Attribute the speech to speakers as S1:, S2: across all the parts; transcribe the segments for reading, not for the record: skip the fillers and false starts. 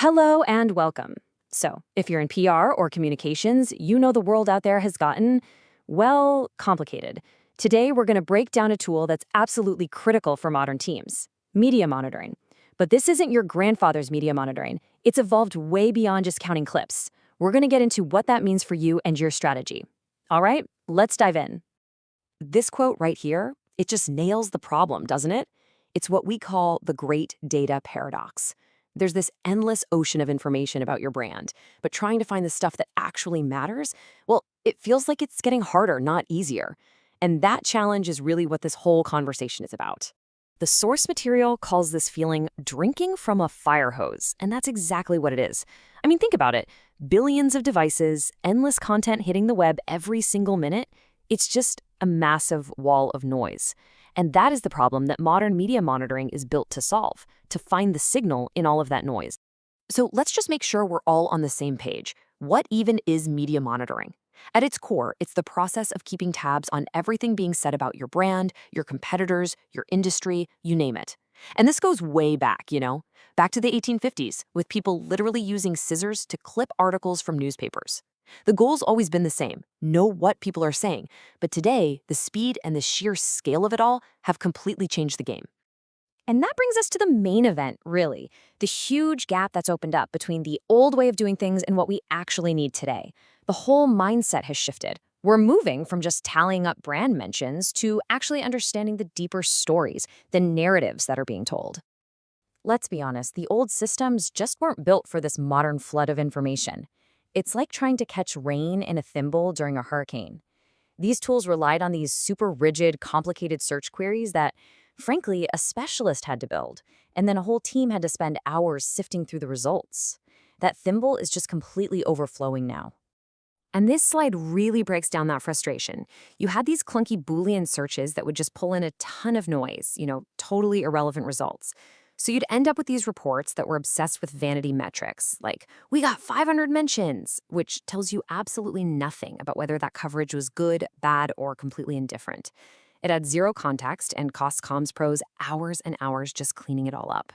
S1: Hello and welcome. So, if you're in PR or communications, you know the world out there has gotten, well, complicated. Today, we're going to break down a tool that's absolutely critical for modern teams: media monitoring. But this isn't your grandfather's media monitoring. It's evolved way beyond just counting clips. We're going to get into what that means for you and your strategy. All right, let's dive in. This quote right here, it just nails the problem, doesn't it? It's what we call the great data paradox. There's this endless ocean of information about your brand, but trying to find the stuff that actually matters, well, it feels like it's getting harder, not easier. And that challenge is really what this whole conversation is about. The source material calls this feeling drinking from a fire hose, and that's exactly what it is. I mean, think about it. Billions of devices, endless content hitting the web every single minute. It's just a massive wall of noise. And that is the problem that modern media monitoring is built to solve, to find the signal in all of that noise. So let's just make sure we're all on the same page. What even is media monitoring? At its core, it's the process of keeping tabs on everything being said about your brand, your competitors, your industry, you name it. And this goes way back, back to the 1850s, with people literally using scissors to clip articles from newspapers. The goal's always been the same: know what people are saying. But today, the speed and the sheer scale of it all have completely changed the game. And that brings us to the main event, really. The huge gap that's opened up between the old way of doing things and what we actually need today. The whole mindset has shifted. We're moving from just tallying up brand mentions to actually understanding the deeper stories, the narratives that are being told. Let's be honest, the old systems just weren't built for this modern flood of information. It's like trying to catch rain in a thimble during a hurricane. These tools relied on these super rigid, complicated search queries that, frankly, a specialist had to build, and then a whole team had to spend hours sifting through the results. That thimble is just completely overflowing now. And this slide really breaks down that frustration. You had these clunky Boolean searches that would just pull in a ton of noise, totally irrelevant results. So you'd end up with these reports that were obsessed with vanity metrics, like, we got 500 mentions, which tells you absolutely nothing about whether that coverage was good, bad, or completely indifferent. It had zero context and cost comms pros hours and hours just cleaning it all up.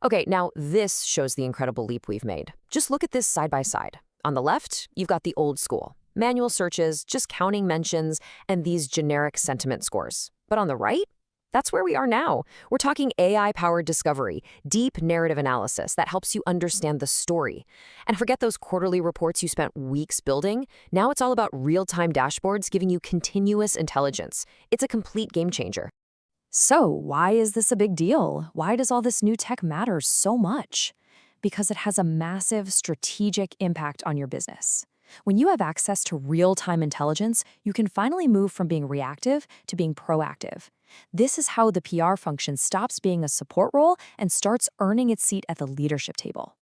S1: Okay, now this shows the incredible leap we've made. Just look at this side by side. On the left, you've got the old school: manual searches, just counting mentions, and these generic sentiment scores. But on the right, that's where we are now. We're talking AI-powered discovery, deep narrative analysis that helps you understand the story. And forget those quarterly reports you spent weeks building. Now it's all about real-time dashboards giving you continuous intelligence. It's a complete game changer. So why is this a big deal? Why does all this new tech matter so much? Because it has a massive strategic impact on your business. When you have access to real-time intelligence, you can finally move from being reactive to being proactive. This is how the PR function stops being a support role and starts earning its seat at the leadership table.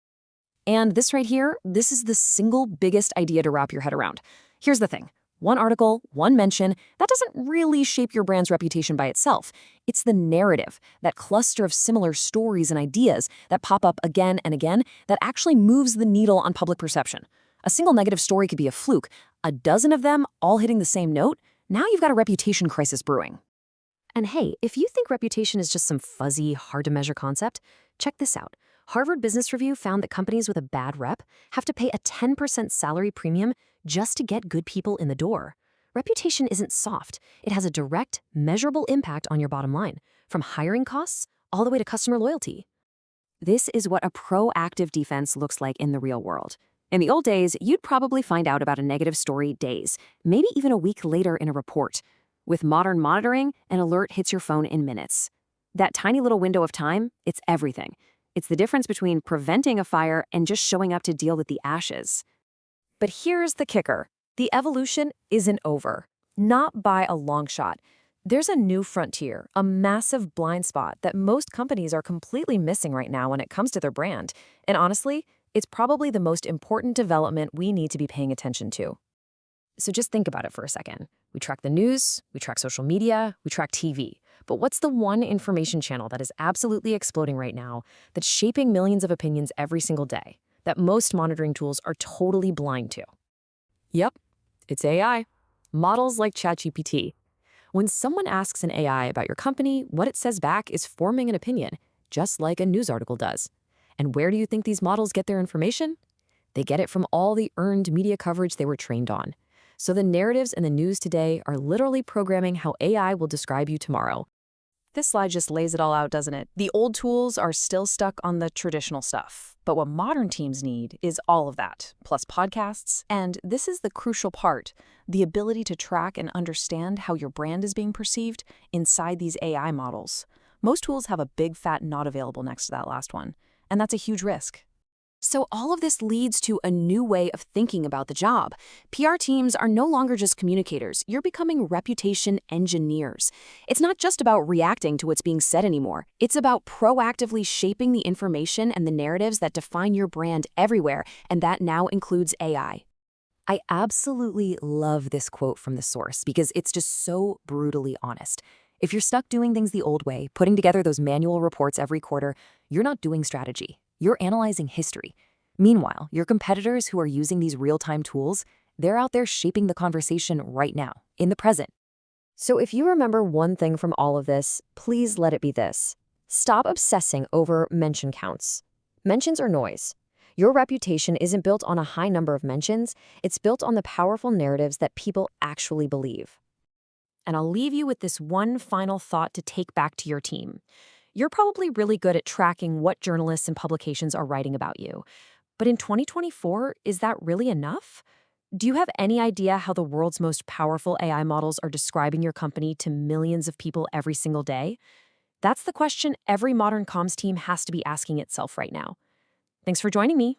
S1: And this right here, this is the single biggest idea to wrap your head around. Here's the thing. One article, one mention, that doesn't really shape your brand's reputation by itself. It's the narrative, that cluster of similar stories and ideas that pop up again and again, that actually moves the needle on public perception. A single negative story could be a fluke. A dozen of them all hitting the same note, now you've got a reputation crisis brewing. And hey, if you think reputation is just some fuzzy, hard-to-measure concept, check this out. Harvard Business Review found that companies with a bad rep have to pay a 10% salary premium just to get good people in the door. Reputation isn't soft. It has a direct, measurable impact on your bottom line, from hiring costs all the way to customer loyalty. This is what a proactive defense looks like in the real world. In the old days, you'd probably find out about a negative story days, maybe even a week later in a report. With modern monitoring, an alert hits your phone in minutes. That tiny little window of time, it's everything. It's the difference between preventing a fire and just showing up to deal with the ashes. But here's the kicker. The evolution isn't over. Not by a long shot. There's a new frontier, a massive blind spot that most companies are completely missing right now when it comes to their brand. And honestly, it's probably the most important development we need to be paying attention to. So just think about it for a second. We track the news, we track social media, we track TV. But what's the one information channel that is absolutely exploding right now, that's shaping millions of opinions every single day, that most monitoring tools are totally blind to? Yep, it's AI. Models like ChatGPT. When someone asks an AI about your company, what it says back is forming an opinion, just like a news article does. And where do you think these models get their information? They get it from all the earned media coverage they were trained on. So the narratives in the news today are literally programming how AI will describe you tomorrow. This slide just lays it all out, doesn't it? The old tools are still stuck on the traditional stuff. But what modern teams need is all of that, plus podcasts. And this is the crucial part, the ability to track and understand how your brand is being perceived inside these AI models. Most tools have a big fat not available next to that last one, and that's a huge risk. So all of this leads to a new way of thinking about the job. PR teams are no longer just communicators. You're becoming reputation engineers. It's not just about reacting to what's being said anymore. It's about proactively shaping the information and the narratives that define your brand everywhere, and that now includes AI. I absolutely love this quote from the source because it's just so brutally honest. If you're stuck doing things the old way, putting together those manual reports every quarter, you're not doing strategy. You're analyzing history. Meanwhile, your competitors who are using these real-time tools, they're out there shaping the conversation right now, in the present. So if you remember one thing from all of this, please let it be this. Stop obsessing over mention counts. Mentions are noise. Your reputation isn't built on a high number of mentions, it's built on the powerful narratives that people actually believe. And I'll leave you with this one final thought to take back to your team. You're probably really good at tracking what journalists and publications are writing about you. But in 2024, is that really enough? Do you have any idea how the world's most powerful AI models are describing your company to millions of people every single day? That's the question every modern comms team has to be asking itself right now. Thanks for joining me.